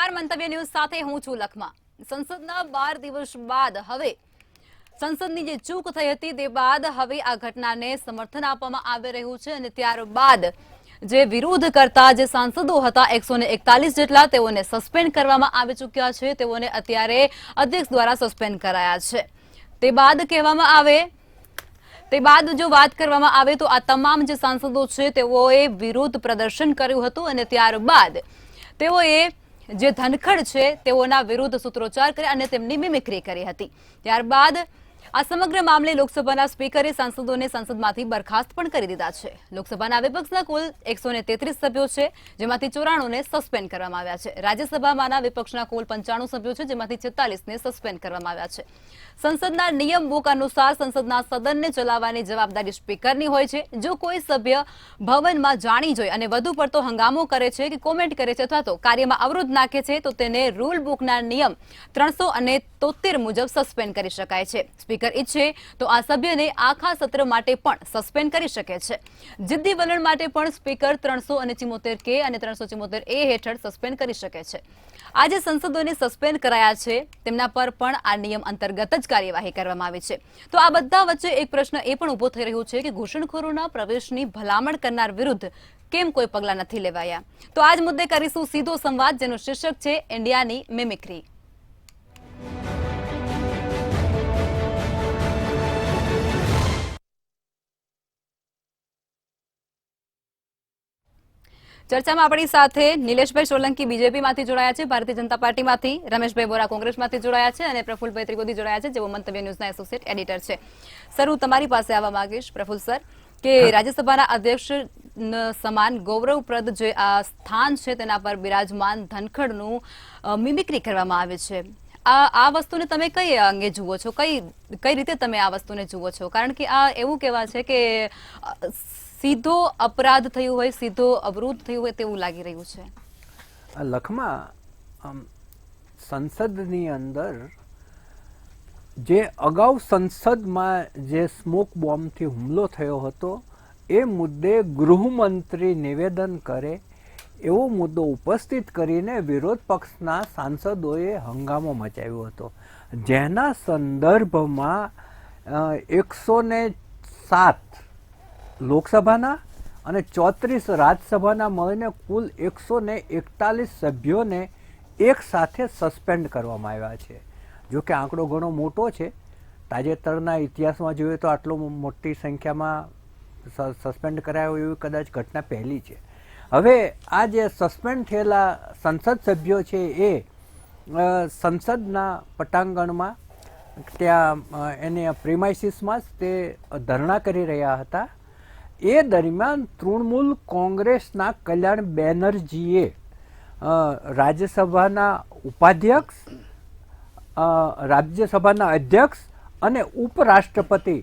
નમસ્કાર, મંતવ્ય ન્યૂઝ સાથે હું છું લખમા। સંસદના 12 દિવસ બાદ હવે સંસદની જે ચૂક થઈ હતી તે બાદ હવે આ ઘટનાને સમર્થન આપવામાં આવી રહ્યું છે અને ત્યારબાદ જે વિરોધ કરતા જે સાંસદો હતા 141 જેટલા તેઓને સસ્પેન્ડ કરવામાં આવી ચૂક્યા છે। તેઓને અત્યારે અધ્યક્ષ દ્વારા સસ્પેન્ડ કરાયા છે। તે બાદ કહેવામાં આવે તે બાદ જો વાત કરવામાં આવે તો આ તમામ જે સાંસદો છે તેઓએ વિરોધ પ્રદર્શન કર્યું હતું અને ત્યારબાદ તેઓએ જે ધનખડ છે તેઓના વિરુદ્ધ સૂત્રોચ્ચાર કર્યા અને તેમની મિમિક્રી કરી હતી। ત્યારબાદ આ સમગ્ર મામલે લોકસભાના સ્પીકરે સાંસદોને સંસદમાંથી બરખાસ્ત પણ કરી દીધા છે। લોકસભાના વિપક્ષના કુલ 133 સભ્યો છે, જેમાંથી 94 ને સસ્પેન્ડ કરવામાં આવ્યા છે। રાજ્યસભામાંના વિપક્ષના કુલ 95 સભ્યો છે, જેમાંથી 46 ને સસ્પેન્ડ કરવામાં આવ્યા છે। સંસદના નિયમ બુક અનુસાર સંસદના સદનને ચલાવવાની જવાબદારી સ્પીકરની હોય છે। જો કોઈ સભ્ય ભવનમાં જાણી જોઈ અને વધુ પડતો હંગામો કરે છે કે કોમેન્ટ કરે છે અથવા તો કાર્યમાં અવરોધ નાખે છે તો તેને રૂલ બુકના નિયમ 373 મુજબ સસ્પેન્ડ કરી શકાય છે। સ્પીકર ઈચ્છે તો આ સભ્યને આખા સત્ર માટે પણ સસ્પેન્ડ કરી શકે છે। જિદ્દી વલણ માટે પણ સ્પીકર 374 કે અને 374 એ હેઠળ સસ્પેન્ડ કરી શકે છે। આજે સંસદોને સસ્પેન્ડ કરાયા છે તેમના પર પણ આ નિયમ અંતર્ગત જ કાર્યવાહી કરવામાં આવી છે। તો આ બધા વચ્ચે એક પ્રશ્ન એ પણ ઉભો થઈ રહ્યો છે કે ઘૂસણખોરોના પ્રવેશની ભલામણ કરનાર વિરુદ્ધ કેમ કોઈ પગલાં નથી લેવાયા। તો આજ મુદ્દે કરીશું સીધો સંવાદ, જેનું શીર્ષક છે ઇન્ડિયાની મિમિક્રી। ચર્ચામાં આપણી સાથે નિલેશભાઈ સોલંકી બીજેપીમાંથી જોડાયા છે, ભારતીય જનતા પાર્ટીમાંથી રમેશભાઈ બોરા કોંગ્રેસમાંથી જોડાયા છે અને પ્રફુલભાઈ ત્રિવેદી જોડાયા છે, જેઓ મંતવ્ય ન્યૂઝના એસોસિએટ એડિટર છે। સર, હું તમારી પાસે આવવા માંગીશ પ્રફુલ સર કે રાજ્યસભાના અધ્યક્ષ સમાન ગૌરવપ્રદ જે આ સ્થાન છે તેના પર બિરાજમાન ધનખડનું મિમિક્રી કરવામાં આવે છે। આ વસ્તુને તમે કઈ અંગે જુઓ છો, કઈ રીતે તમે આ વસ્તુને જુઓ છો? કારણ કે આ એવું કહેવા છે કે સીધો અપરાધ થયું હોય, સીધો અવરોધ થયું હોય તેવું લાગી રહ્યું છે। લખમાં સંસદની અંદર જે અગાઉ સંસદમાં જે સ્મોક બોમ્બથી હુમલો થયો હતો એ મુદ્દે ગૃહમંત્રી નિવેદન કરે એવો મુદ્દો ઉપસ્થિત કરીને વિરોધ પક્ષના સાંસદોએ હંગામો મચાવ્યો હતો, જેના સંદર્ભમાં 107 લોકસભાના અને 34 રાજ્યસભાના મળીને કુલ 141 સભ્યોને એક સાથે સસ્પેન્ડ કરવામાં આવ્યા છે। જો કે આંકડો ઘણો મોટો છે, તાજેતરના ઇતિહાસમાં જોઈએ તો આટલો મોટી સંખ્યામાં સસ્પેન્ડ કરાયો એવી કદાચ ઘટના પહેલી છે। હવે આ જે સસ્પેન્ડ થયેલા સંસદ સભ્યો છે એ સંસદના પટાંગણમાં ત્યાં એને પ્રિમાઇસીસમાં તે ધરણા કરી રહ્યા હતા। એ દરમિયાન તૃણમૂલ કોંગ્રેસના કલ્યાણ બેનર્જીએ રાજ્યસભાના ઉપાધ્યક્ષ, રાજ્યસભાના અધ્યક્ષ અને ઉપરાષ્ટ્રપતિ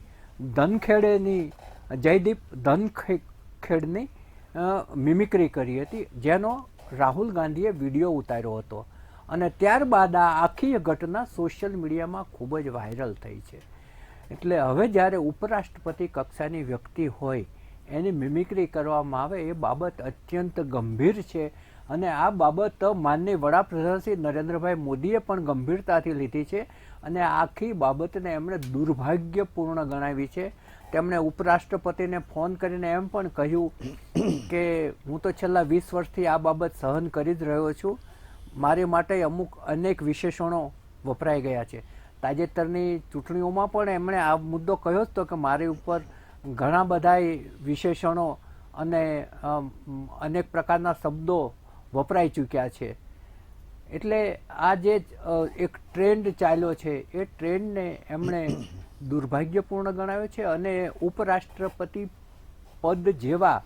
જયદીપ ધનખેડની મિમિક્રી કરી હતી, જેનો રાહુલ ગાંધીએ વિડીયો ઉતાર્યો હતો અને ત્યારબાદ આ આખી ઘટના સોશિયલ મીડિયામાં ખૂબ જ વાયરલ થઈ છે। એટલે હવે જ્યારે ઉપરાષ્ટ્રપતિ કક્ષાની વ્યક્તિ હોય એની મિમિક્રી કરવામાં આવે એ બાબત અત્યંત ગંભીર છે અને આ બાબત માનનીય વડાપ્રધાન શ્રી નરેન્દ્રભાઈ મોદીએ પણ ગંભીરતાથી લીધી છે અને આખી બાબતને એમણે દુર્ભાગ્યપૂર્ણ ગણાવી છે। તેમણે ઉપરાષ્ટ્રપતિને ફોન કરીને એમ પણ કહ્યું કે હું તો છેલ્લા 20 વર્ષથી આ બાબત સહન કરી જ રહ્યો છું, મારી માટે અનેક વિશેષણો વપરાઈ ગયા છે। તાજેતરની ચૂંટણીઓમાં પણ એમણે આ મુદ્દો કહ્યો હતો કે મારી ઉપર ઘણા બધા વિશેષણો અને અનેક પ્રકારના શબ્દો વપરાઈ ચૂક્યા છે। એટલે આ જે એક ટ્રેન્ડ ચાલ્યો છે એ ટ્રેન્ડને એમણે દુર્ભાગ્યપૂર્ણ ગણાવ્યો છે અને ઉપરાષ્ટ્રપતિ પદ જેવા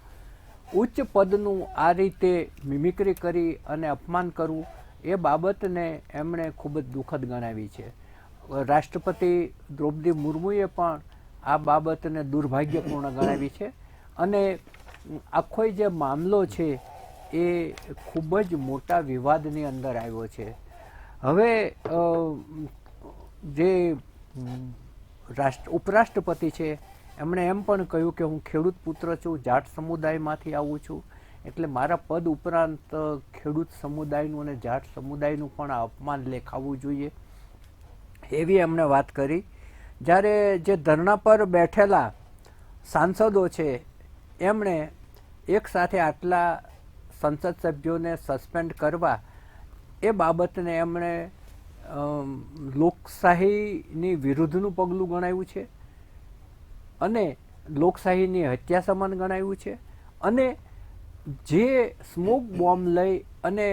ઉચ્ચ પદનું આ રીતે મિમિક્રી કરી અને અપમાન કરવું એ બાબતને એમણે ખૂબ જ દુઃખદ ગણાવી છે। રાષ્ટ્રપતિ દ્રૌપદી મુર્મુએ પણ આ બાબતને દુર્ભાગ્યપૂર્ણ ગણાવી છે અને આખો જે મામલો છે એ ખૂબ જ મોટા વિવાદની અંદર આવ્યો છે। હવે જે ઉપરાષ્ટ્રપતિ છે એમણે એમ પણ કહ્યું કે હું ખેડૂત પુત્ર છું, જાટ સમુદાયમાંથી આવું છું, એટલે મારા પદ ઉપરાંત ખેડૂત સમુદાયનું અને જાટ સમુદાયનું પણ આ અપમાન લેખાવું જોઈએ એવી એમણે વાત કરી. જ્યારે જે ધરણા પર બેઠેલા સાંસદો છે એમણે એક સાથે આટલા સંસદ સભ્યોને સસ્પેન્ડ કરવા એ બાબતને એમણે લોકશાહીની વિરુદ્ધનું પગલું ગણાવ્યું છે અને લોકશાહીની હત્યા સમાન ગણાવ્યું છે. અને જે સ્મોક બોમ્બ લઈ અને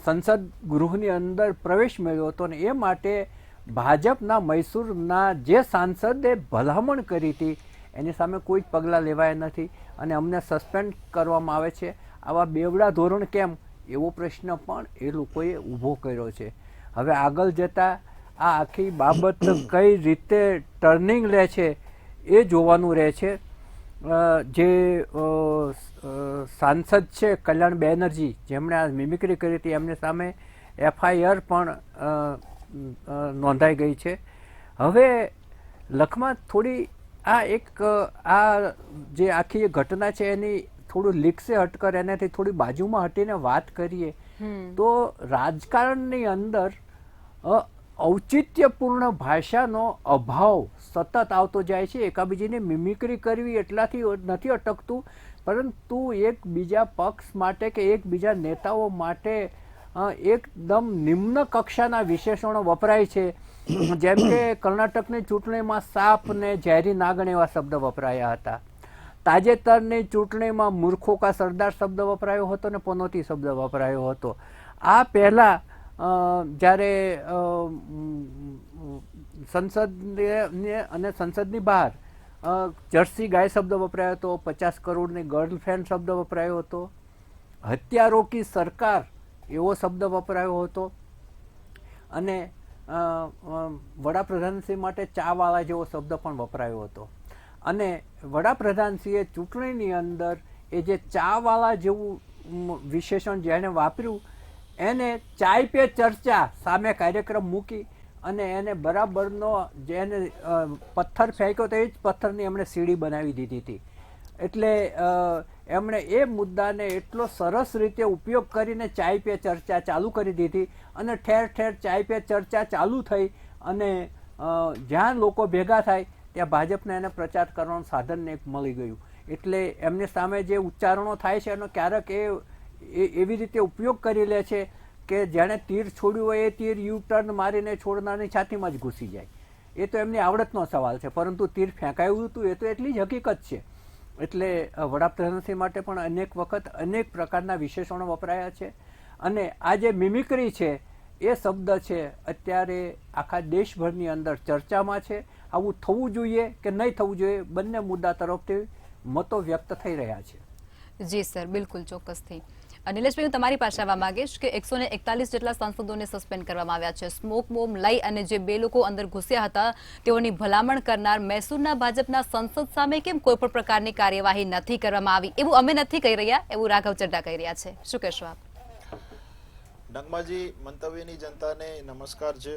સંસદ ગૃહની અંદર પ્રવેશ મેળવ્યો હતો ને એ માટે ભાજપના મૈસૂરના જે સાંસદે ભલામણ કરી હતી એની સામે કોઈ જ પગલાં લેવાયા નથી અને અમને સસ્પેન્ડ કરવામાં આવે છે. આવા બેવડા ધોરણ કેમ એવો પ્રશ્ન પણ એ લોકોએ ઊભો કર્યો છે. હવે આગળ જતાં આ આખી બાબત કઈ રીતે ટર્નિંગ લે છે એ જોવાનું રહે છે. જે સાંસદ છે કલ્યાણ બેનર્જી જેમણે આ મિમિક્રી કરી હતી એમની સામે FIR પણ નોંધાઈ ગઈ છે. હવે લખમાં થોડી આ જે આખી ઘટના છે એની થોડું લીકસે હટકર એનાથી થોડી બાજુમાં હટીને વાત કરીએ તો રાજકારણની અંદર ઔચિત્યપૂર્ણ ભાષાનો અભાવ સતત આવતો જાય છે. એકાબીજીને મિમિક્રી કરવી એટલાથી નથી અટકતું, પરંતુ એકબીજા પક્ષ માટે કે એકબીજા નેતાઓ માટે એકદમ નિમ્ન કક્ષાના વિશેષણો વપરાય છે. જેમ કે કર્ણાટકની ચૂંટણીમાં સાપ ને ઝેરી નાગણ એવા શબ્દ વપરાયા હતા. તાજેતરની ચૂંટણીમાં મૂર્ખો કા સરદાર શબ્દ વપરાયો હતો ને પનોતી શબ્દ વપરાયો હતો. આ પહેલાં જ્યારે સંસદને અને સંસદની બહાર જર્સી ગાય શબ્દ વપરાયો હતો, 50 કરોડની ગર્લફ્રેન્ડ શબ્દ વપરાયો હતો, હત્યારો કી સરકાર એવો શબ્દ વપરાયો હતો અને વડાપ્રધાનશ્રી માટે ચાવાળા જેવો શબ્દ પણ વપરાયો હતો. અને વડાપ્રધાનશ્રીએ ચૂંટણીની અંદર એ જે ચાવાળા જેવું વિશેષણ જેણે વાપર્યું એને ચાય પે ચર્ચા સામે કાર્યક્રમ મૂકી અને એને બરાબરનો જેને પથ્થર ફેંક્યો તો એ જ પથ્થરની એમણે સીડી બનાવી દીધી હતી. એટલે એમણે એ મુદ્દાને એટલો સરસ રીતે ઉપયોગ કરીને ચાય પે ચર્ચા ચાલુ કરી દીધી અને ઠેર ઠેર ચાય પે ચર્ચા ચાલુ થઈ અને જ્યાં લોકો ભેગા થાય ત્યાં ભાજપને એને પ્રચાર કરવાનું સાધન એક મળી ગયું. એટલે એમની સામે જે ઉચ્ચારણો થાય છે એનો ક્યારેક એવી રીતે ઉપયોગ કરી લે છે કે જેણે તીર છોડ્યું હોય એ તીર યુ ટર્ન મારીને છોડનારની છાતીમાં જ ઘૂસી જાય. એ તો એમની આવડતનો સવાલ છે, પરંતુ તીર ફેંકાયું હતું એ તો એટલી જ હકીકત છે. એટલે વડાપ્રધાનશ્રી માટે પણ અનેક વખત અનેક પ્રકારના વિશેષણો વપરાયા છે. અને આ જે મિમિક્રી છે એ શબ્દ છે અત્યારે આખા દેશભરની અંદર ચર્ચામાં છે. આવું થવું જોઈએ કે નહીં થવું જોઈએ બંને મુદ્દા તરફથી મતો વ્યક્ત થઈ રહ્યા છે. જી સર, બિલકુલ ચોક્કસથી. નિલેશભાઈ, હું તમારી પાસે આવવા માંગીશ કે 141 જેટલા સાંસદોને સસ્પેન્ડ કરવામાં આવ્યા છે. સ્મોક બોમ્બ લઈ અને જે 2 લોકો અંદર ઘૂસ્યા હતા તેઓની ભલામણ કરનાર મૈસૂરના ભાજપના સંસદ સામે કેમ કોઈ પણ પ્રકારની કાર્યવાહી નથી કરવામાં આવી એવું અમે નથી કહી રહ્યા, એવું રાઘવ ચડ્ડા કહી રહ્યા છે. શું કહેશો આપ? નગમાજી, મંતવ્યની જનતાને નમસ્કાર છે.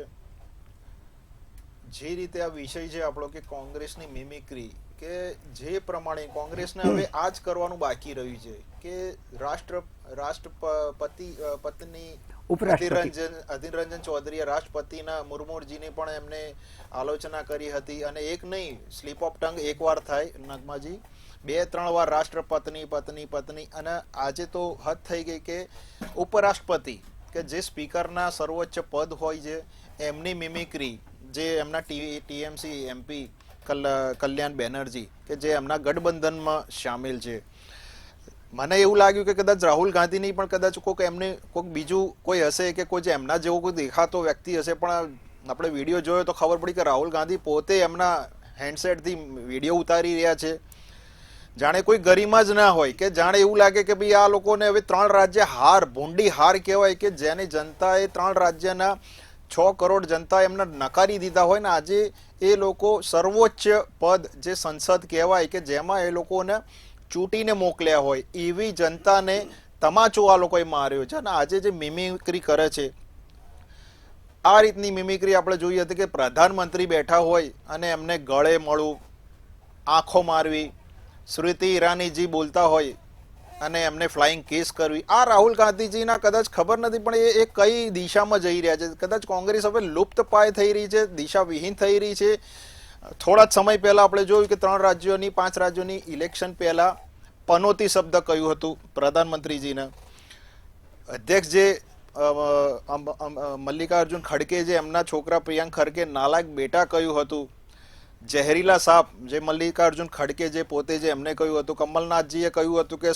જે રીતે આ વિષય છે આપણો કે કોંગ્રેસની મિમિક્રી, કે જે પ્રમાણે કોંગ્રેસને હવે આ જ કરવાનું બાકી રહ્યું છે કે પત્ની અધીર રંજન ચૌધરીએ રાષ્ટ્રપતિના મુર્મુજીની પણ એમને આલોચના કરી હતી. અને એક નહીં, સ્લીપ ઓફ ટંગ એકવાર થાય નગમાજી, 2-3 વાર રાષ્ટ્રપતિની પત્ની અને આજે તો હદ થઈ ગઈ કે ઉપરાષ્ટ્રપતિ કે જે સ્પીકરના સર્વોચ્ચ પદ હોય છે એમની મિમિક્રી, જે એમના TMC MP કલ્યાણ બેનર્જી કે જે એમના ગઠબંધનમાં સામેલ છે. મને એવું લાગ્યું કે કદાચ રાહુલ ગાંધીની પણ કદાચ કોઈક બીજું કોઈ હશે કે કોઈ એમના જેવો કોઈ દેખાતો વ્યક્તિ હશે, પણ આપણે વિડીયો જોયો તો ખબર પડી કે રાહુલ ગાંધી પોતે એમના હેન્ડસેટથી વિડીયો ઉતારી રહ્યા છે. જાણે કોઈ ગરિમા જ ના હોય, કે જાણે એવું લાગે કે ભાઈ આ લોકોને હવે 3 રાજ્ય હાર, ભૂંડી હાર કહેવાય કે જેની જનતાએ 3 રાજ્યના 6 કરોડ જનતા એમને નકારી દીધા હોય ને આજે એ લોકો સર્વોચ્ચ પદ જે સંસદ કહેવાય કે જેમાં એ લોકોને ચૂંટીને મોકલ્યા હોય એવી જનતાને તમાચો આ લોકોએ માર્યો છે. અને આજે જે મિમિક્રી કરે છે, આ રીતની મિમિક્રી આપણે જોઈ હતી કે પ્રધાનમંત્રી બેઠા હોય અને એમને ગળે મળવું, આંખો મારવી, સ્મૃતિ ઈરાનીજી બોલતા હોય અને એમને ફ્લાઇંગ કેસ કરવી, આ રાહુલ ગાંધીજીના કદાચ ખબર નથી પણ એ કઈ દિશામાં જઈ રહ્યા છે. કદાચ કોંગ્રેસ હવે લુપ્ત પાય થઈ રહી છે, દિશાવિહીન થઈ રહી છે. થોડા જ સમય પહેલા આપણે જોયું કે 5 રાજ્યોની ઇલેક્શન પહેલા પનોતી શબ્દ કહ્યું હતું પ્રધાનમંત્રીજીને. અધ્યક્ષ જે મલ્લિકાર્જુન ખડકે જે એમના છોકરા પ્રિયાંક ખડકે નાલાયક બેટા કહ્યું હતું. ઝહેરીલા સાપ જે મલ્લિકાર્જુન ખડકે જે પોતે જે એમને કહ્યું હતું. કમલનાથજીએ કહ્યું હતું કે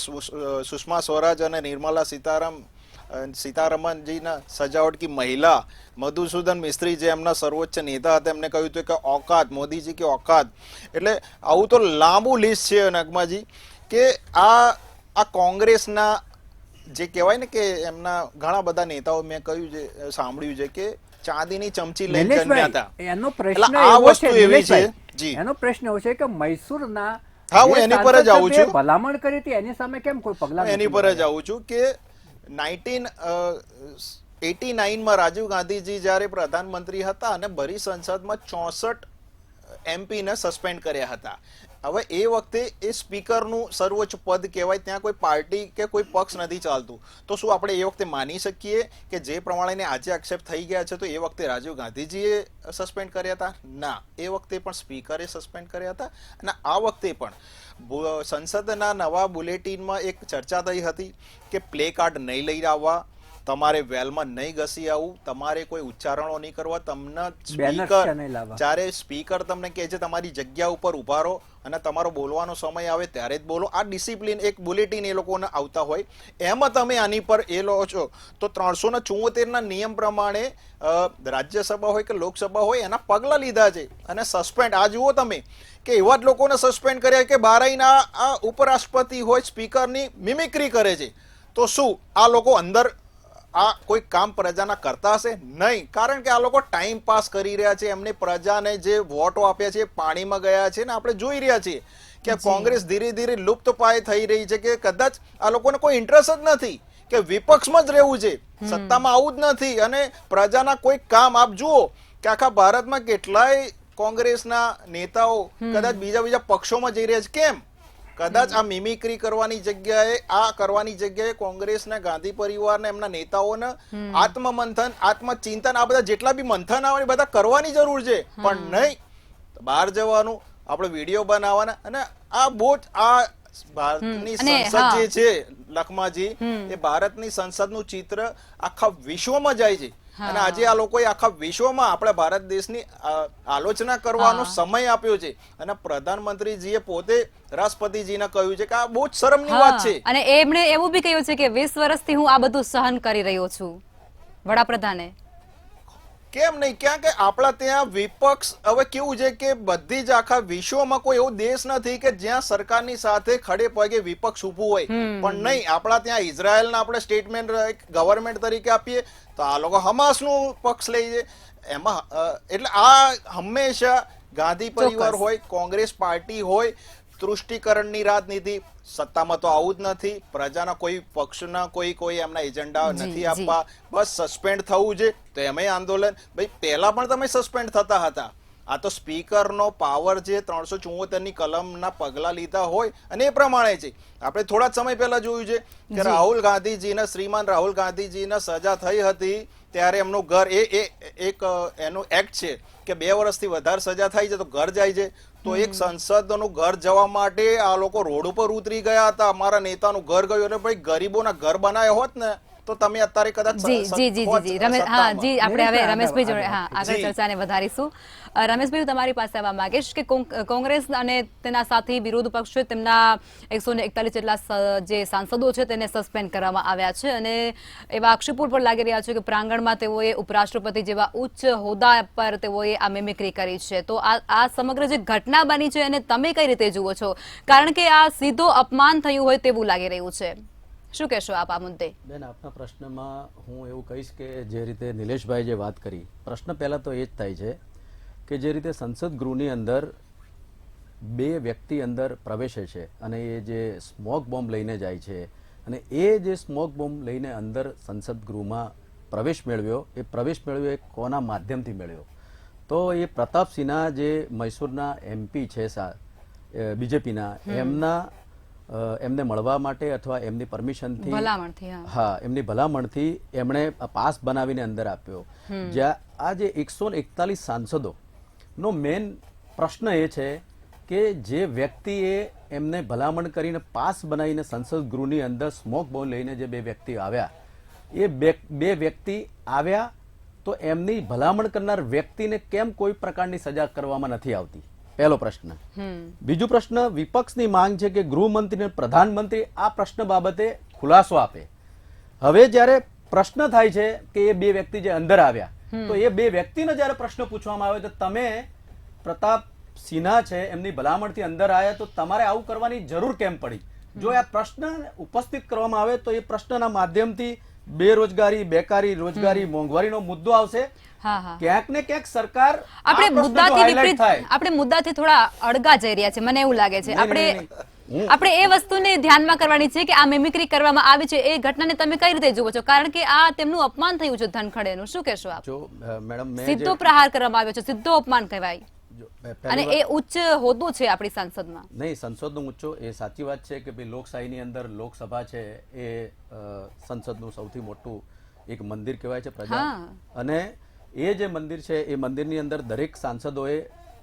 સુષ્મા સ્વરાજ અને નિર્મલા સીતારમણજીના સજાવટ કી મહિલા. મધુસૂદન મિસ્ત્રી જે એમના સર્વોચ્ચ નેતા હતા એમને કહ્યું હતું કે औकात મોદીજી કે औकात. એટલે આવું તો લાંબુ લિસ્ટ છે નગમાજી કે આ કોંગ્રેસના જે કહેવાય ને કે એમના ઘણા બધા નેતાઓ મેં કહ્યું છે, સાંભળ્યું છે કે ચાંદીની ચમચી લઈને જન્મ્યા હતા. એનો પ્રશ્ન આ એવો વસ્તુ છે એવી છે નિલેશભાઈ, જી. એનો પ્રશ્ન એવો છે કે મૈસૂરના હા, હું જે એની પર જ આવું સાંસદ છું. સભ્યએ ભલામણ કરી હતી એની સામે કેમ કોઈ પગલાં એની નથી પર જ લેવાયા? આવું છું કે 1989 માં રાજીવ ગાંધીજી જ્યારે પ્રધાનમંત્રી હતા અને ભરી સંસદમાં 64 MP ને સસ્પેન્ડ કર્યા હતા. હવે એ વખતે એ સ્પીકરનું સર્વોચ્ચ પદ કહેવાય, ત્યાં કોઈ પાર્ટી કે કોઈ પક્ષ નથી ચાલતું. તો શું આપણે એ વખતે માની શકીએ કે જે પ્રમાણે આજે આક્ષેપ થઈ ગયા છે તો એ વખતે રાજીવ ગાંધીજીએ સસ્પેન્ડ કર્યા હતા? ના, એ વખતે પણ સ્પીકરે સસ્પેન્ડ કર્યા હતા. અને આ વખતે પણ સંસદના નવા બુલેટિનમાં એક ચર્ચા થઈ હતી કે પ્લે કાર્ડ નહીં લઈ આવવા, તમારે વેલમાં નહીં ઘસી આવવું, તમારે કોઈ ઉચ્ચારણો નહીં કરવા, તમને સ્પીકર જ્યારે સ્પીકર તમને કહે છે તમારી જગ્યા ઉપર ઉભા રહો અને તમારો બોલવાનો સમય આવે ત્યારે જ બોલો. આ ડિસિપ્લિન એક બુલેટિન એ લોકોને આવતા હોય, એમાં તમે આની પર એ લો છો તો 374ના નિયમ પ્રમાણે રાજ્યસભા હોય કે લોકસભા હોય એના પગલા લીધા છે અને સસ્પેન્ડ. આ જુઓ તમે કે એવા જ લોકોને સસ્પેન્ડ કર્યા કે બારાઈના આ ઉપરાષ્ટ્રપતિ હોય સ્પીકરની મિમિક્રી કરે છે. તો શું આ લોકો અંદર આ કોઈ કામ પ્રજાના કરતા હશે? નહીં, કારણ કે આ લોકો ટાઈમ પાસ કરી રહ્યા છે. એમને પ્રજાને જે વોટો આપ્યા છે પાણીમાં ગયા છે ને આપણે જોઈ રહ્યા છીએ કે કોંગ્રેસ ધીરે ધીરે લુપ્ત પાય થઈ રહી છે કે કદાચ આ લોકોને કોઈ ઇન્ટરેસ્ટ જ નથી કે વિપક્ષમાં જ રહેવું છે, સત્તામાં આવું જ નથી અને પ્રજાના કોઈ કામ. આપ જુઓ કે આખા ભારતમાં કેટલાય કોંગ્રેસના નેતાઓ કદાચ બીજા પક્ષોમાં જઈ રહ્યા છે. કેમ? કદાચ આ મિમિક્રી કરવાની જગ્યાએ આ કરવાની જગ્યાએ કોંગ્રેસના ગાંધી પરિવારના એમના નેતાઓને આત્મમંથન, આત્મચિંતન, આ બધા જેટલા બી મંથન આવે બધા કરવાની જરૂર છે. પણ નહીં, બહાર જવાનું, આપણે વિડીયો બનાવવાના અને આ બહુ જ આ ભારતની સંસદ જે છે લખમાજી, એ ભારતની સંસદનું ચિત્ર આખા વિશ્વમાં જાય છે. અને આજે આ લોકોએ આખા વિશ્વમાં આપણા ભારત દેશની આલોચના કરવાનો સમય આપ્યો છે અને પ્રધાનમંત્રીજીએ પોતે રાષ્ટ્રપતિજીને કહ્યું છે કે આ બહુ જ શરમની વાત છે. અને એમણે એવું બી કહ્યું છે કે 20 વર્ષથી હું આ બધું સહન કરી રહ્યો છું. વડાપ્રધાને કેમ નહીં? ક્યાં કે આપણા ત્યાં વિપક્ષ હવે કેવું છે કે બધી જ આખા વિશ્વમાં કોઈ એવો દેશ નથી કે જ્યાં સરકારની સાથે ખડે પગે વિપક્ષ ઊભું હોય. પણ નહીં, આપણા ત્યાં ઇઝરાયલના આપણે સ્ટેટમેન્ટ ગવર્મેન્ટ તરીકે આપીએ તો આ લોકો હમાસનું પક્ષ લે છે એમાં. એટલે આ હંમેશા ગાંધી પરિવાર હોય, કોંગ્રેસ પાર્ટી હોય, તૃષ્ટિકરણની રાજનીતિ. સત્તામાં તો આવું જ નથી. પ્રજાના કોઈ પક્ષના કોઈ એમના એજન્ડા નથી આપવા, બસ સસ્પેન્ડ થવું છે. તો એમાં આંદોલન ભાઈ પહેલા પણ તમે સસ્પેન્ડ થતા હતા. આ તો સ્પીકરનો પાવર છે, 374ની કલમના પગલા લીધા હોય અને એ પ્રમાણે છે. આપણે થોડા જ સમય પહેલા જોયું છે કે રાહુલ ગાંધીજીના, શ્રીમાન રાહુલ ગાંધીજીના સજા થઈ હતી ત્યારે એમનું ઘર એક એનું એક્ટ છે કે 2 વર્ષથી વધારે સજા થાય છે તો ઘર જાય છે. તો એક સંસદનું ઘર જવા માટે આ લોકો રોડ ઉપર ઉતરી ગયા હતા. અમારા નેતાનું ઘર ગયું અને ભાઈ ગરીબોના ઘર બનાવ્યા હોત ને તો તમે અત્યારે કદાચ આપણે હવે રમેશભાઈ જોડે આગળ ચર્ચાને વધારીશું. રમેશભાઈ, તમારી પાસે આવવા માંગીશ કે કોંગ્રેસ અને તેના સાથી વિરોધ પક્ષ છે તેમના 141 જેટલા જે સાંસદો છે તેને સસ્પેન્ડ કરવામાં આવ્યા છે અને એવા આક્ષેપો પણ લાગી રહ્યા છે કે પ્રાંગણમાં તેઓએ ઉપરાષ્ટ્રપતિ જેવા ઉચ્ચ હોદ્દા પર તેઓએ આ મિમિક્રી કરી છે. તો આ સમગ્ર જે ઘટના બની છે અને તમે કઈ રીતે જુઓ છો? કારણ કે આ સીધો અપમાન થયું હોય તેવું લાગી રહ્યું છે. શું કહેશો આપ આ મુદ્દે? બેન, આપના પ્રશ્નમાં હું એવું કહીશ કે જે રીતે નિલેશભાઈ જે વાત કરી, પ્રશ્ન પહેલા તો એ જ થાય છે કે જે રીતે સંસદ ગૃહની અંદર 2 વ્યક્તિ અંદર પ્રવેશે છે અને એ જે સ્મોક બોમ્બ લઈને જાય છે અને એ જે સ્મોક બોમ્બ લઈને અંદર સંસદ ગૃહમાં પ્રવેશ મેળવ્યો એ કોના માધ્યમથી મેળવ્યો? તો એ પ્રતાપસિંહના જે મૈસૂરના MP છે બીજેપીના એમને મળવા માટે અથવા એમની પરમિશનથી ભલામણથી, હા એમની ભલામણથી એમણે પાસ બનાવીને અંદર આપ્યો. જ્યાં આ જે 141 સાંસદો નો મેઇન પ્રશ્ન એ છે કે જે વ્યક્તિએ એમને ભલામણ કરીને પાસ બનાવીને સંસદ ગૃહની અંદર સ્મોક બોમ્બ લઈને જે બે વ્યક્તિ આવ્યા, એ બે વ્યક્તિ આવ્યા તો એમની ભલામણ કરનાર વ્યક્તિને કેમ કોઈ પ્રકારની સજા કરવામાં નથી આવતી, પહેલો પ્રશ્ન. બીજો પ્રશ્ન, વિપક્ષની માંગ છે કે ગૃહમંત્રી અને પ્રધાનમંત્રી આ પ્રશ્ન બાબતે ખુલાસો આપે. હવે જ્યારે પ્રશ્ન થાય છે કે એ બે વ્યક્તિ જે અંદર આવ્યા, તો એ બે વ્યક્તિને જ્યારે પ્રશ્ન પૂછવામાં આવે તો તમે પ્રતાપ સિન્હા છે એમની ભલામણથી અંદર આવ્યા તો તમારે આવું કરવાની જરૂર કેમ પડી? જો આ પ્રશ્ન ઉપસ્થિત કરવામાં આવે તો એ પ્રશ્નના માધ્યમથી બેરોજગારી, બેકારી, રોજગારી, મોંઘવારીનો મુદ્દો આવશે. ક્યાંક ને ક્યાંક સરકાર આપણે મુદ્દાથી થોડા અડગા જઈ રહ્યા છે, મને એવું લાગે છે. આપણે એ વસ્તુને ધ્યાનમાં કરવાની છે કે આ મિમિક્રી કરવામાં આવી છે એ ઘટનાને તમે કઈ રીતે જુઓ છો? કારણ કે આ તેમનું અપમાન થયું છે ધનખડેનું, શું કહેશો આપ? જો મેડમ, સીધો પ્રહાર કરવામાં આવ્યો છે, સીધો અપમાન કહેવાય, અને એ ઉચ્ચ હોદ્દો છે આપણી સંસદમાં. નહીં, સંસદનો ઊંચો એ સાચી વાત છે કે ભાઈ લોકશાહીની અંદર લોકસભા છે એ સંસદનું સૌથી મોટું એક મંદિર કહેવાય છે પ્રજા. અને એ જે મંદિર છે એ મંદિરની અંદર દરેક સાંસદોએ,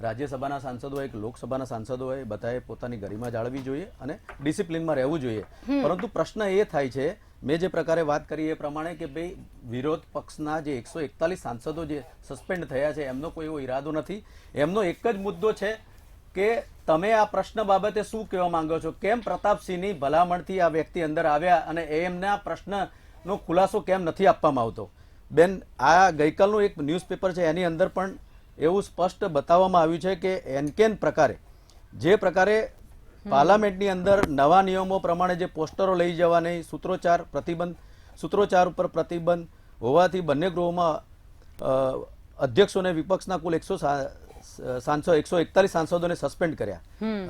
રાજ્યસભાના સાંસદોએ, લોકસભાના સાંસદોએ બધાએ પોતાની ગરિમા જાળવવી જોઈએ અને ડિસિપ્લિનમાં રહેવું જોઈએ. પરંતુ પ્રશ્ન એ થાય છે, મેં જે પ્રકારે વાત કરી એ પ્રમાણે, કે ભાઈ વિરોધ પક્ષના જે 141 સાંસદો જે સસ્પેન્ડ થયા છે એમનો કોઈ એવો ઈરાદો નથી. એમનો એક જ મુદ્દો છે કે તમે આ પ્રશ્ન બાબતે શું કહેવા માંગો છો? કેમ પ્રતાપસિંહની ભલામણથી આ વ્યક્તિ અંદર આવ્યા અને એમના પ્રશ્નનો ખુલાસો કેમ નથી આપવામાં આવતો? બેન, આ ગઈકાલનું એક ન્યૂઝપેપર છે એની અંદર પણ એવું સ્પષ્ટ બતાવવામાં આવ્યું છે કે એનકેન પ્રકારે જે પ્રકારે પાર્લામેન્ટની અંદર નવા નિયમો પ્રમાણે જે પોસ્ટરો લઈ જવા નહીં, સૂત્રોચ્ચાર ઉપર પ્રતિબંધ હોવાથી બંને ગૃહોમાં અધ્યક્ષોને વિપક્ષના કુલ 141 સાંસદોને સસ્પેન્ડ કર્યા.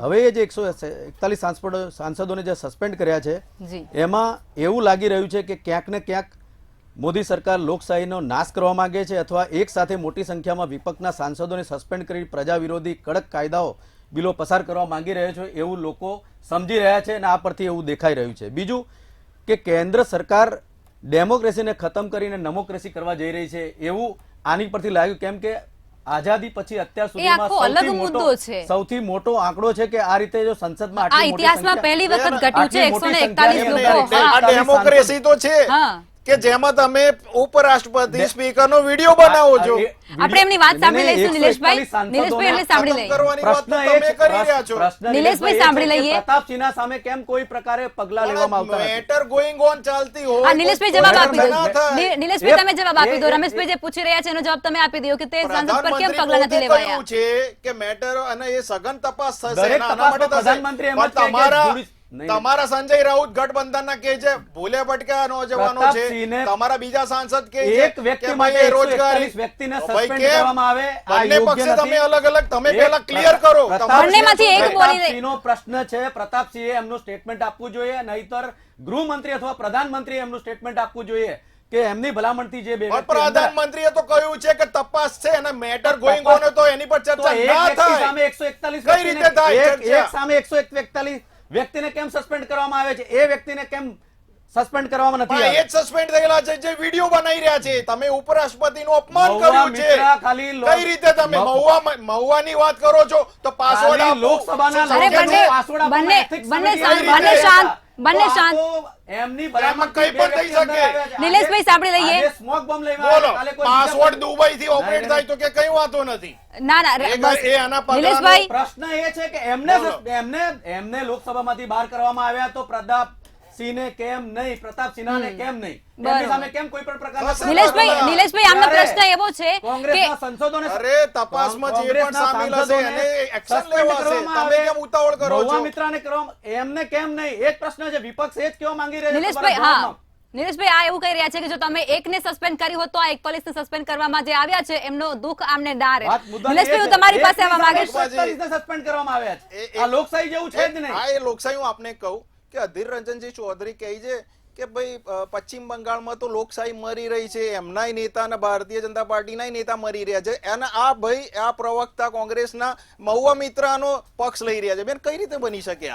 હવે એ જે 141 સાંસદોને જે સસ્પેન્ડ કર્યા છે એમાં એવું લાગી રહ્યું છે કે ક્યાંક ને ક્યાંક મોદી સરકાર લોકશાહીનો નાશ કરવા માંગે છે અથવા એક સાથે મોટી સંખ્યામાં વિપક્ષના સાંસદોને સસ્પેન્ડ કરી પ્રજા વિરોધી કડક કાયદાઓ, બિલો પસાર કરવા માંગી રહ્યા છે એવું લોકો સમજી રહ્યા છે અને આ પરથી એવું દેખાઈ રહ્યું છે. બીજું કે કેન્દ્ર સરકાર ડેમોક્રેસીને ખતમ કરીને ડેમોક્રેસી કરવા જઈ રહી છે એવું આની પરથી લાગ્યું. કેમ કે આઝાદી પછી અત્યાર સુધીમાં સૌથી મોટો આંકડો છે કે આ રીતે જો સંસદમાં ઇતિહાસમાં પહેલી વખત ઘટ્યું છે 141 લોકો. આ ડેમોક્રેસી તો છે કે જેમાં તમે ઉપરાષ્ટ્રપતિ સ્પીકરનો વિડિયો બનાવો છો. આપણે એમની વાત સાંભળી લઈશું નિલેશભાઈ. નિલેશભાઈ એમને સાંભળી લઈએ. પ્રશ્ન એ કરી રહ્યા છો. નિલેશભાઈ સાંભળી લઈએ. પ્રતાપ સિન્હા સામે કેમ કોઈ પ્રકારે પગલા લેવામાં આવતા નથી? મેટર ગોઈંગ ઓન ચાલતી હોય. નિલેશભાઈ જવાબ આપી દો. નિલેશભાઈ તમે જવાબ આપી દો. રમેશભાઈ જે પૂછી રહ્યા છે એનો જવાબ તમે આપી દો કે તે સાંસદ પર કેમ પગલા નથી લેવાયા? છે કે મેટર અને એ સઘન તપાસ થશે. પ્રધાનમંત્રી તમારા સંજય રાઉત ગઠબંધનના કે છે, ભૂલે ભટક્યા નોજવાનો છે, તમારા બીજા સાંસદ કે એક વ્યક્તિ માટે રોજગારી વ્યક્તિને સસ્પેન્ડ કરવામાં આવે આ યોગ્ય નથી. તમે અલગ અલગ તમે પહેલા ક્લિયર કરો. બંનેમાંથી એક બોલી પ્રતાપસિંહનો પ્રશ્ન છે, પ્રતાપસિંહે એમનું સ્ટેટમેન્ટ આપવું જોઈએ, નહીતર ગૃહમંત્રી અથવા પ્રધાનમંત્રીએ એમનું સ્ટેટમેન્ટ આપવું જોઈએ કે એમની ભલામણથી જે બે પ્રધાનમંત્રીએ તો કહ્યું છે કે તપાસ છે અને મેટર ગોઈંગ ઓન તો એની પર ચર્ચા ના થાય. સામે 141 કઈ રીતે થાય? એક સામે 141 વ્યક્તિને કેમ સસ્પેન્ડ કરવામાં આવે છે, એ વ્યક્તિને કેમ સસ્પેન્ડ કરવામાં નથી આવ્યા? એ જ સસ્પેન્ડ થયેલા છે જે વિડિયો બનાવી રહ્યા છે. તમે ઉપરાષ્ટ્રપતિનું અપમાન કર્યું છે. કઈ રીતે તમે મહુવાની વાત કરો છો તો પાસવર્ડ લોકસભાના બંને શાંત. એમની બરાબર કઈ પણ થઈ શકે. નિલેશભાઈ સાંભળી લઈએ. સ્મોક બોમ્બ લઈને બોલો, પાસવર્ડ દુબઈ થી ઓપરેટ થાય તો કે કઈ વાતો નથી. ના નિલેશભાઈ, પ્રશ્ન એ છે કે એમને લોકસભામાંથી બહાર કરવામાં આવ્યા તો પ્રતાપસિંહને કેમ નહીં, પ્રતાપ સિન્હાને કેમ નહીં, એમની સામે કેમ કોઈ પણ પ્રકારના નિલેશભાઈ આમનો પ્રશ્ન એવો છે કે સંસદોને અરે તપાસમાં જે પણ શામિલ હશે એને એક્શન લેવાશે. તમે કેમ ઉતાવળ કરો છો? મિત્રાને કરવામાં એમને કેમ નહીં, એક પ્રશ્ન છે, વિપક્ષ એ જ કેવા માંગી રહ્યા છે. નિલેશભાઈ, હા નિલેશભાઈ આ એવું કહી રહ્યા છે કે જો તમે એકને સસ્પેન્ડ કર્યું હોત તો આ 41 ને સસ્પેન્ડ કરવામાં જે આવ્યા છે એમનો દુઃખ આમને ડારે. નિલેશભાઈ હું તમારી પાસે આવવા માંગુ છું. સસ્પેન્ડ કરવામાં આવ્યા છે. આ લોકશાહી જેવું છે જ નહીં. આ એ લોકશાહી હું આપને કહું કે અધીર રંજનજી ચૌધરી કહે છે કે ભાઈ પશ્ચિમ બંગાળમાં તો લોકશાહી મરી રહી છે, એમનાય નેતા અને ભારતીય જનતા પાર્ટીના નેતા મરી રહ્યા છે, અને આ ભાઈ આ પ્રવક્તા કોંગ્રેસના મહુવા મિત્રનો પક્ષ લઈ રહ્યા છે. બેન કઈ રીતે બની શકે?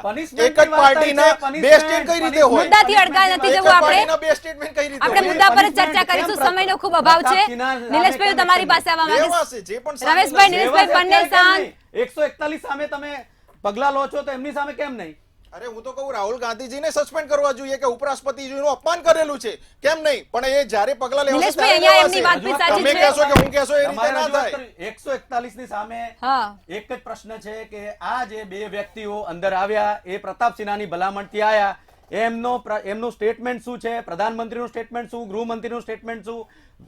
એક જ પાર્ટીના બે સ્ટેટ કઈ રીતે હોય? મુદ્દાથી અડકાય નથી જવું. આપણે બે સ્ટેટમેન્ટ કઈ રીતે આપણે મુદ્દા પર ચર્ચા કરીશું. સમયનો ખૂબ અભાવ છે. નિલેશભાઈ તમારી પાસે આવવા માંગીશ. જે પણ રમેશભાઈ, નિલેશભાઈ બંને શાંત. 141 સામે તમે પગલા લો છો તો એમની સામે કેમ નહીં? અરે હું તો કહું રાહુલ ગાંધીજીને સસ્પેન્ડ કરવા જોઈએ કે ઉપરાષ્ટ્રપતિજીનું અપમાન કરેલું છે, કેમ નહીં? પણ એ જ્યારે પગલા લેવાશે નિલેશભાઈ, અહીંયા એમની વાત બી સાચી તમે છે. કહેશો કે હું કહેશો એ રીતે ના થાય. 141 ની સામે હા. એક જ પ્રશ્ન છે કે આ જે બે વ્યક્તિઓ અંદર આવ્યા એ પ્રતાપસિંહાની ભલામણથી આવ્યા, એમનું સ્ટેટમેન્ટ શું છે, પ્રધાનમંત્રીનું સ્ટેટમેન્ટ શું, ગૃહમંત્રીનું સ્ટેટમેન્ટ શું?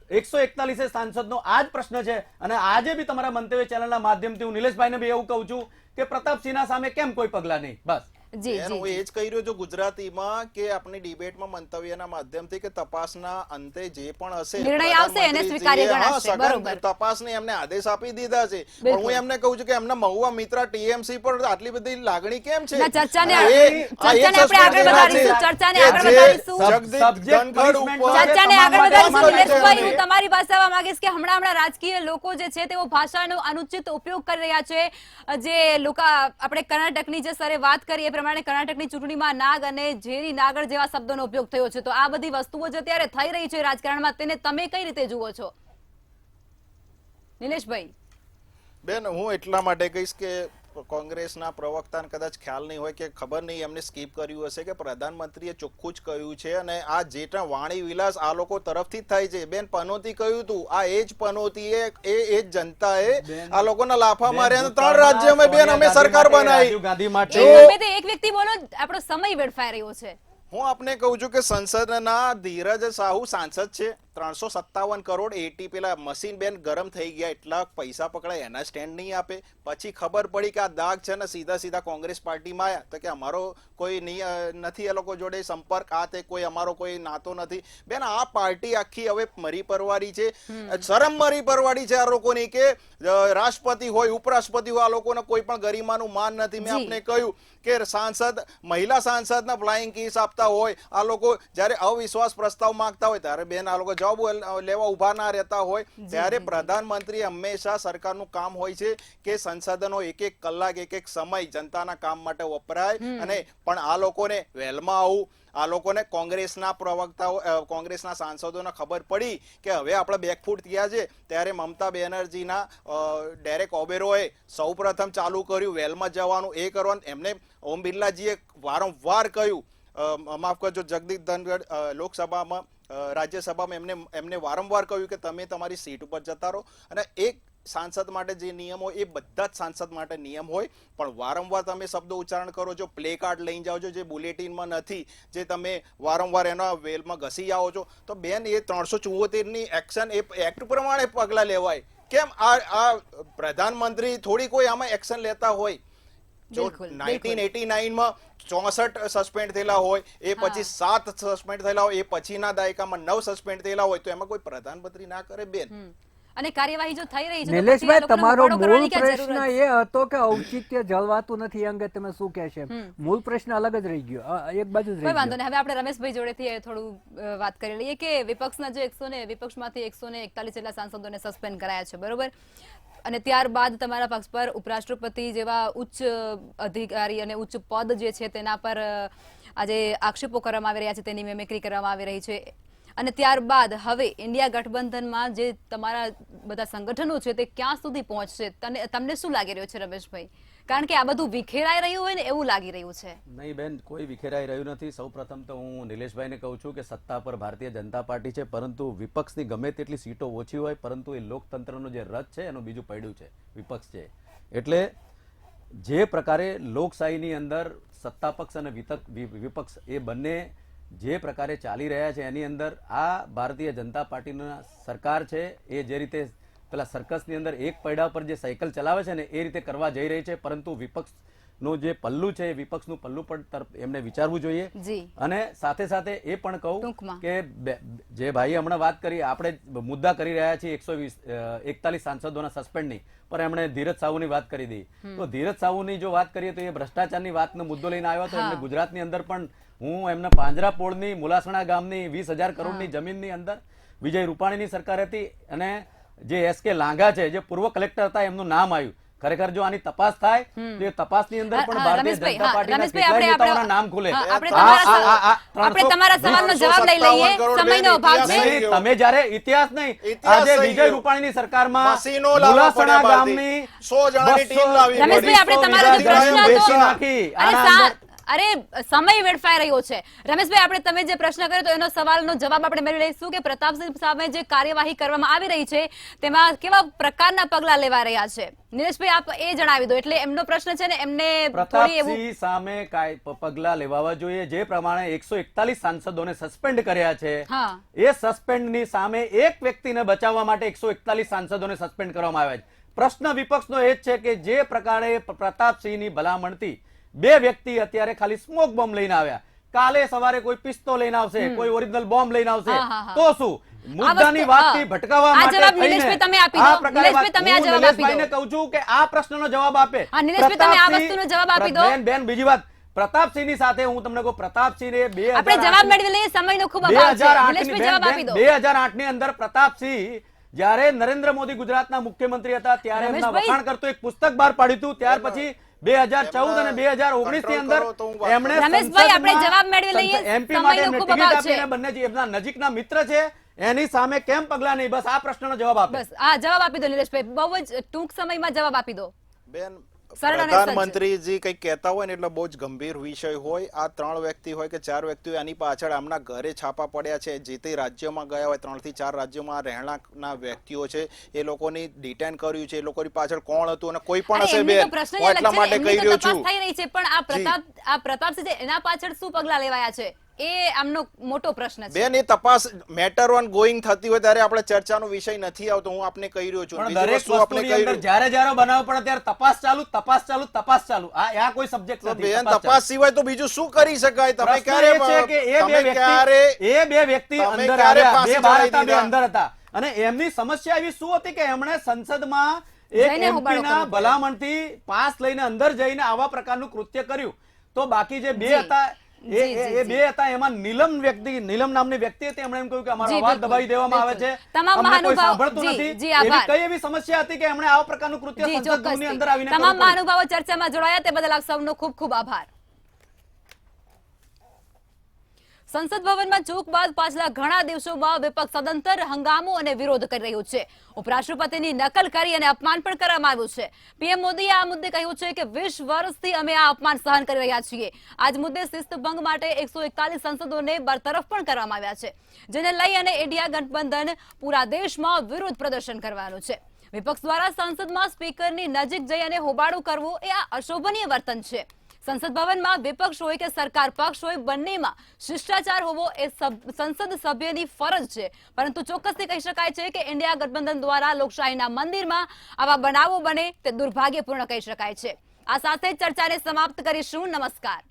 141 સાંસદનો આ જ પ્રશ્ન છે. અને આજે બી તમારા મંતવ્ય ચેનલના માધ્યમથી હું નિલેશભાઈને બી એવું કહું છું કે પ્રતાપસિંહના સામે કેમ કોઈ પગલા નહીં? બસ જી હું જી એ જ કહી રહ્યો છું ગુજરાતીમાં કે આપણી ડિબેટમાં મંતવ્યના માધ્યમથી કે તપાસના અંતે જે પણ હશે નિર્ણય આવશે એને સ્વીકાર્ય ગણાશે. બરોબર. તપાસને એમને આદેશ આપી દીધા છે. પણ હું એમને કહું છું કે એમના મહુવા મિત્ર ટીએમસી પર આટલી બધી લાગણી કેમ છે? ના, ચર્ચાને આપણે આગળ વધારીશું. ચર્ચાને આગળ વધારીશું. ચર્ચાને આગળ વધારીશું. નિલેશભાઈ, હું તમારી પાસે આવવા માંગીશ કે હમણાં રાજકીય લોકો જે છે તેઓ ભાષાનો અનુચિત ઉપયોગ કરી રહ્યા છે. જે લોકો આપણે કર્ણાટકની જે સરે વાત કરી એ પ્રમાણે કર્ણાટકની ચૂંટણીમાં નાગ અને ઝેરી નાગર જેવા શબ્દોનો ઉપયોગ થયો છે. તો આ બધી વસ્તુઓ જે અત્યારે થઈ રહી છે રાજકારણમાં, તેને તમે કઈ રીતે જુઓ છો? નિલેશભાઈ. બેન હું એટલા માટે કહીશ કે કોંગ્રેસના પ્રવક્તાને કદાચ ખ્યાલ નહીં હોય કે ખબર નહીં એમને સ્કીપ કર્યું હશે કે પ્રધાનમંત્રીએ ચોખ્ખું જ કહ્યું છે, અને આ જેટલા વાણી વિલાસ આ લોકો તરફથી જ થાય છે. બેન પનોતી કહ્યું હતું, આ એ જ પનોતી એ જ જનતાએ આ લોકોના લાફા માર્યા. 3 રાજ્યોમાં બેન અમે સરકાર બનાવી. ગાંધી માટે એક વ્યક્તિ બોલો, આપણો સમય વેડફાઈ રહ્યો છે. હું આપને કહું છું કે સંસદના ધીરજ સાહુ સાંસદ છે, 357 કરોડ 80 પેલા મશીન બેન ગરમ થઈ ગયા એટલા પૈસા પકડાય એના સ્ટેન્ડ નહીં આપે. પછી ખબર પડી કે આ દાગ છે ને સીધા કોંગ્રેસ પાર્ટીમાં આવ્યા તો કે અમારો કોઈ નથી એ લોકો જોડે સંપર્ક, આ તે કોઈ અમારો કોઈ નાતો નથી. બેન આ પાર્ટી આખી હવે મરી પરવારી છે, શરમ મરી પરવાડી છે આ લોકોની કે રાષ્ટ્રપતિ હોય ઉપરાષ્ટ્રપતિ હોય આ લોકોને કોઈ પણ ગરિમાનું માન નથી. મેં આપને કહ્યું કે સાંસદ મહિલા સાંસદના ફ્લાઇંગ કિસ આપતા હોય આ લોકો, જ્યારે અવિશ્વાસ પ્રસ્તાવ માંગતા હોય ત્યારે બેન આ લોકો જવાબ લેવા ઉભા ના રહેતા હોય. ત્યારે પ્રધાનમંત્રી હંમેશા સરકારનું કામ હોય છે કે સંસદનો એક કલાક એક સમય જનતાના કામ માટે વપરાય. અને પણ આ લોકોને વેલમાં આવું, આ લોકોને કોંગ્રેસના પ્રવક્તાઓ કોંગ્રેસના સાંસદોને ખબર પડી કે હવે આપણે બેકફૂટ થયા છે, ત્યારે મમતા બેનર્જીના ડેરેક ઓબેરોએ સૌપ્રથમ ચાલુ કર્યું વેલમાં જવાનું, એ કરવાનું. એમને ઓમ બિરલાજીએ વારંવાર કહ્યું, માફ કરજો જગદીપ ધનખડ લોકસભામાં રાજ્યસભામાં એમને વારંવાર કહ્યું કે તમે તમારી સીટ ઉપર જતા રહો. અને એક સાંસદ માટે જે નિયમ હોય એ બધા જ સાંસદ માટે નિયમ હોય, પણ વારંવાર તમે શબ્દો ઉચ્ચારણ કરો છો, પ્લે કાર્ડ લઈને જાઓ છો જે બુલેટિનમાં નથી, જે તમે વારંવાર એના વેલમાં ઘસી આવો છો, તો બેન એ 374ની એક્શન એ એક્ટ પ્રમાણે પગલાં લેવાય. કેમ આ પ્રધાનમંત્રી થોડી કોઈ આમાં એક્શન લેતા હોય? જો 1989માં 64 સસ્પેન્ડ થયેલા હોય, એ પછી 7 સસ્પેન્ડ થયેલા હોય, એ પછીના દાયકામાં 9 સસ્પેન્ડ થયેલા હોય, તો એમાં કોઈ પ્રધાનમંત્રી ના કરે બેન? અને કાર્યવાહી જો થઈ રહી છે, નિલેશભાઈ તમારો મૂળ પ્રશ્ન એ હતો કે ઔચિત્ય જળવાતું નથી, એ અંગે તમે શું કહેશે? મૂળ પ્રશ્ન અલગ જ રહી ગયો, એક બાજુ જ રહી ગયો. કોઈ વાંધો નહીં. હવે આપણે રમેશભાઈ જોડેથી થોડું વાત કરી લઈએ કે વિપક્ષના જે વિપક્ષમાંથી 141 જેટલા સાંસદોને સસ્પેન્ડ કરાયા છે, બરોબર? અને ત્યારબાદ તમારા પક્ષ પર ઉપરાષ્ટ્રપતિ જેવા ઉચ્ચ અધિકારી અને ઉચ્ચ પદ જે છે તેના પર આજે આક્ષેપો કરવામાં આવી રહ્યા છે, તેની મિમિક્રી કરવામાં આવી રહી છે. અને ત્યારબાદ હવે ઇન્ડિયા ગઠબંધનમાં જે તમારા બધા સંગઠનો છે તે ક્યાં સુધી પહોંચશે, તમને શું લાગી રહ્યું છે રમેશભાઈ? કારણ કે આ બધું વિખેરાઈ રહ્યું હોય ને એવું લાગી રહ્યું છે. નહીં બેન, કોઈ વિખેરાઈ રહ્યું નથી. સૌપ્રથમ તો હું નિલેશભાઈને કહું છું કે સત્તા પર ભારતીય જનતા પાર્ટી છે, પરંતુ વિપક્ષની ગમે તેટલી સીટો ઓછી હોય, પરંતુ એ લોકતંત્રનો જે રથ છે એનું બીજું પૈડું છે વિપક્ષ છે. એટલે જે પ્રકારે લોકશાહીની અંદર સત્તા પક્ષ અને વિપક્ષ એ બંને જે પ્રકારે ચાલી રહ્યા છે એની અંદર આ ભારતીય જનતા પાર્ટીના સરકાર છે એ જે રીતે પેલા સર્કસની અંદર એક પૈડા પર જે સાયકલ ચલાવે છે ને એ રીતે કરવા જઈ રહી છે, પરંતુ વિપક્ષ નું જે પલ્લું છે એ વિપક્ષનું પલ્લું પણ એમને વિચારવું જોઈએ. જી. અને સાથે સાથે એ પણ કહું ટૂંકમાં. કે જે ભાઈએ હમણાં વાત કરી, આપણે મુદ્દા કરી રહ્યા છીએ 141 સાંસદોના સસ્પેન્ડની, પણ એમણે ધીરજ સાહુની વાત કરી દી. તો ધીરજ સાહુની જો વાત કરીએ તો એ ભ્રષ્ટાચારની વાતનો મુદ્દો લઈને આવ્યો હતો. એમને ગુજરાતની અંદર પણ હું એમના પાંજરાપોળની મુલાસણા ગામની 20,000 કરોડની જમીનની અંદર વિજય રૂપાણીની સરકાર હતી અને જે SK લાંઘા છે, જે પૂર્વ કલેક્ટર હતા, એમનું નામ આવ્યું. ખરેખર જો આની તપાસ થાય તો એ તપાસની અંદર પણ ભારતીય જનતા પાર્ટીના કેટલાય નેતાઓના નામ ખુલે. આપણે તમારા સવાલનો જવાબ લઈ લઈએ, સમયનો અભાવ છે. તમે જ્યારે ઇતિહાસ નહીં, આજે વિજય રૂપાણીની સરકારમાં મુલાસણા ગામની 100 જણાની ટીમ લાવી. રમેશભાઈ, આપણે તમારો જે પ્રશ્ન હતો, બેસી નાખી. અરે સમય વેડફાઈ રહ્યો છે. રમેશભાઈ, આપણે તમે જે પ્રશ્ન કર્યો તો એનો સવાલનો જવાબ આપણે મેળવી લઈશું કે પ્રતાપસિંહ સામે જે કાર્યવાહી કરવામાં આવી રહી છે તેમાં કેવા પ્રકારના પગલા લેવા રહ્યા છે. નિલેશભાઈ, આપ એ જણાવી દો. એટલે એમનો પ્રશ્ન છે ને, એમને થોડી એવું પ્રતાપસિંહ સામે પગલા લેવા જોઈએ. જે પ્રમાણે 141 સાંસદોને સસ્પેન્ડ કર્યા છે, એ સસ્પેન્ડની સામે એક વ્યક્તિને બચાવવા માટે 141 સાંસદોને સસ્પેન્ડ કરવામાં આવ્યા છે. પ્રશ્ન વિપક્ષનો એ જ છે કે જે પ્રકારે પ્રતાપસિંહની ભલામણથી 2 વ્યક્તિ અત્યારે ખાલી સ્મોક બોમ્બ લઈને આવ્યા, કાલે સવારે કોઈ પિસ્તોલ લઈને આવશે, કોઈ ઓરિજિનલ બોમ્બ લઈને આવશે, તો શું? મુદ્દાની વાતથી ભટકાવવા માટે આ નિલેશભાઈને કહું છું કે આ પ્રશ્નનો જવાબ આપે. બેન, બીજી વાત, પ્રતાપસિંહની સાથે હું તમને કહું, પ્રતાપસિંહે 2008 ની અંદર પ્રતાપસિંહ જ્યારે નરેન્દ્ર મોદી ગુજરાતના મુખ્યમંત્રી હતા ત્યારે એમના વખાણ કરતો એક પુસ્તક બહાર પાડ્યું હતું. ત્યાર પછી 2014 અને 2019 ની અંદર એમણે MP માટે ટિકિટ આપીને બંને એમના નજીકના મિત્ર છે, એની સામે કેમ પગલા નહીં? બસ આ પ્રશ્નનો જવાબ આપે. બસ આ જવાબ આપી દો નિલેશભાઈ, બહુ જ ટૂંક સમયમાં જવાબ આપી દો. બેન, પ્રધાનમંત્રીજી કઈ કહેતા હોય ને એટલે બહુ જ ગંભીર વિષય હોય. આ 3 વ્યક્તિ હોય કે 4 વ્યક્તિ હોય, આની પાછળ આમના ઘરે છાપા પડ્યા છે. જે તે રાજ્યમાં ગયા હોય, 3 થી 4 રાજ્યોમાં રહેણાંકના વ્યક્તિઓ છે, એ લોકોની ડિટેન કર્યું છે. એ લોકોની પાછળ કોણ હતું અને કોઈ પણ હશે બેન, હું એટલા માટે કહી રહ્યો છું. થઈ રહી છે, પણ આ પ્રતાપસિંહ એના પાછળ શું પગલા લેવાયા છે એ આમનો મોટો પ્રશ્ન છે. બેન, એ તપાસ મેટર ઓન ગોઈંગ થતી હોય ત્યારે આપણે ચર્ચાનો વિષય નથી આવતો. હું આપને કહી રહ્યો છું. દરેક વસ્તુની અંદર જ્યારે બનાવ પડે ત્યારે તપાસ ચાલુ. આ કોઈ સબ્જેક્ટ નથી. બેન, તપાસ સિવાય તો બીજું શું કરી શકાય? તમે ક્યારે એ બે વ્યક્તિ અંદર આવ્યા, 2 બહાર હતા, 2 અંદર હતા, અને એમની સમસ્યા એવી શું હતી કે એમણે સંસદમાં એક એમપીના ભલામણથી પાસ લઈને અંદર જઈને આવા પ્રકારનું કૃત્ય કર્યું. તો બાકી જે 2 હતા, એ 2 હતા, એમાં નીલમ નામની વ્યક્તિ હતી. એમણે એમ કહ્યું કે અમારો અવાજ દબાવી દેવામાં આવે છે, અમને કોઈ સાંભળતું નથી. એવી કઈ એવી સમસ્યા હતી કે એમણે આવા પ્રકારનું કૃત્ય સંસદ ગૃહની અંદર આવીને કર્યું? તમામ મહાનુભાવો ચર્ચામાં જોડાયા તે બદલ આપ સૌનો ખૂબ ખૂબ આભાર. સંસદ ભવનમાં ચૂક બાદ પાછલા ઘણા દિવસોમાં વિપક્ષ સદંતર હંગામો અને વિરોધ કરી રહ્યું છે. ઉપરાષ્ટ્રપતિની નકલ કરી અને અપમાન પણ કરવામાં આવ્યું છે. પીએમ મોદીએ આ મુદ્દે કહ્યું છે કે 20 વર્ષથી અમે આ અપમાન સહન કરી રહ્યા છીએ. આજ મુદ્દે શિસ્ત ભંગ માટે 141 સંસદોને બરતરફ પણ કરવામાં આવ્યા છે, જેને લઈ અને ઇન્ડિયા ગઠબંધન પૂરા દેશમાં વિરોધ પ્રદર્શન કરવાનું છે. વિપક્ષ દ્વારા સંસદમાં સ્પીકરની નજીક જઈ અને હોબાળો કરવો એ આ અશોભનીય વર્તન છે. સંસદ ભવનમાં વિપક્ષ હોય કે સરકાર પક્ષ હોય, બંનેમાં શિષ્ટાચાર હોવો એ સંસદ સભ્યની ફરજ છે. પરંતુ ચોક્કસથી કહી શકાય છે કે ઇન્ડિયા ગઠબંધન દ્વારા લોકશાહીના મંદિરમાં આવા બનાવો બને તે દુર્ભાગ્યપૂર્ણ કહી શકાય છે. આ સાથે ચર્ચાને સમાપ્ત કરીશું. નમસ્કાર.